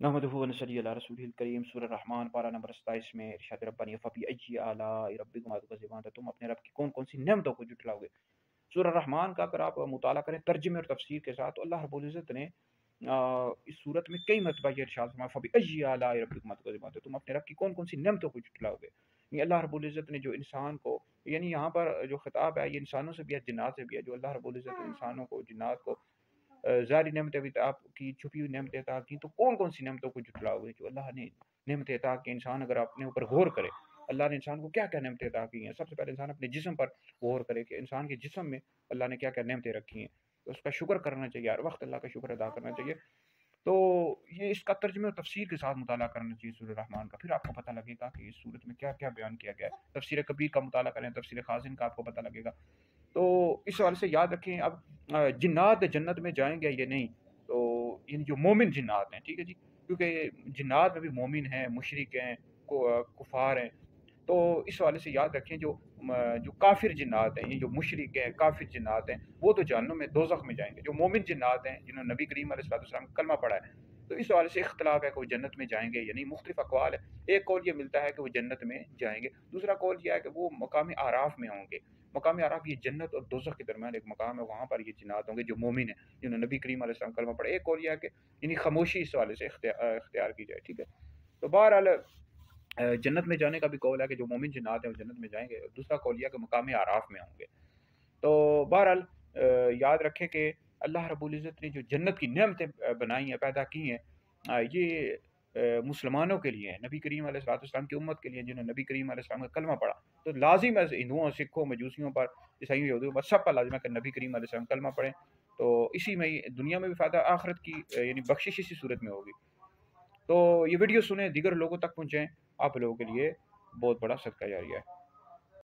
नहमदुहु व नसल्ली अला रसूलिल करीम। सूरह रहमान पारा नंबर 27 में इरशाद रब्बानी फबीअय्यि आलाइ रब्बिकुमा तुकज़्ज़िबान, तो तुम अपने रब की कौन कौन सी नेमतों को जुटलाओगे। सूरह रहमान का अगर आप मुताला करें तर्जुमे और तफसीर के साथ, तो अल्लाह रब्बुल इज़्ज़त ने इस सूरत में कई मरतबा ये इरशाद फरमाया फबीअय्यि आलाइ रब्बिकुमा तुकज़्ज़िबान, तो तुम अपने रब की कौन कौन सी नेमतों को जुटलाओगे। ये अल्लाह रब्बुल इज़्ज़त ने जो इंसान को, यानी यहाँ पर जो खिताब है ये इंसानों से भी है जिन्नात से भी है, जो अल्लाह रब्बुल इज़्ज़त ने इंसानों को जिन्नात को ज़ाहिरी नेमतें भी आपकी छुपी हुई नेमतें अता की, तो कौन कौन सी नेमतों को जुटलाओगे जो अल्लाह ने नेमतें अता की। इंसान अगर अपने ऊपर गौर करे, अल्लाह ने इंसान को क्या क्या नेमतें अता की हैं। सबसे पहले इंसान अपने जिस्म पर गौर करे कि इंसान के जिस्म में अल्लाह ने क्या क्या नेमतें रखी हैं, तो उसका शुक्र करना चाहिए, हर वक्त अल्लाह का शुक्र अदा करना चाहिए। तो ये इसका तर्जुमे और तफसीर के साथ मुताला करना चाहिए सूरह रहमान का, फिर आपको पता लगेगा कि इस सूरत में क्या क्या बयान किया गया है। तफसीर कबीर का मुताला करें, तफसीर खाजिन का आपको पता लगेगा। तो इस हवाले से याद रखें। अब जिन्नात जन्नत में जाएंगे या नहीं, तो इन जो मोमिन जिन्नात हैं, ठीक है जी, क्योंकि जिन्नात में भी मोमिन हैं, मुशरिक हैं, कुफार हैं। तो इस हवाले से याद रखें जो काफिर जिन्नात हैं, ये जो मुशरिक हैं काफिर जिन्नात हैं, वो तो जहन्नुम में दोज़ख में जाएंगे। जो मोमिन जिन्नात हैं जिन्होंने नबी करीम अलैहिस्सलाम का कलमा पढ़ा है, तो इस हवाले से इख्तलाफ है कि वो जन्नत में जाएंगे या नहीं, मुख्तलिफ अक़वाल है। एक कौल ये मिलता है कि वो जन्नत में जाएंगे, दूसरा कौल ये है कि वो मकाम आराफ में होंगे। मकाम आराफ ये जन्नत और दोज़ख के दरमियान एक मकाम है, वहाँ पर ये जिन्नात होंगे जो मोमिन है, जिन्होंने नबी करीम अलैहिस्सलाम का कलमा पढ़ा। एक कौल ये है कि यानी खामोशी इस हवाले से इख्तियार की जाए, ठीक है। तो बहरहाल जन्नत में जाने का भी कौल है कि जो मोमिन जिन्नात हैं वो जन्नत में जाएंगे, और दूसरा कौल यह है कि मकाम आराफ में होंगे। तो बहरहाल याद रखें कि अल्लाह रब्बुल इज़्ज़त ने जो जन्नत की नेमतें बनाई हैं, पैदा की हैं, ये मुसलमानों के लिए हैं, नबी करीम अलैहिस्सलाम की उम्मत के लिए, जिन्होंने नबी करीम अलैहिस्सलाम का कलमा पढ़ा। तो लाजिम है हिंदुओं, सिखों, मजूसियों पर, ईसाइयों, यहूदियों पर, सब पर लाजिम है कि नबी करीम अलैहिस्सलाम कलमा पढ़ें। तो इसी में ही दुनिया में भी फ़ायदा, आखिरत की यानी बख्शिश इसी सूरत में होगी। तो ये वीडियो सुने, दीगर लोगों तक पहुँचाएँ, आप लोगों के लिए बहुत बड़ा सदका जारिया है।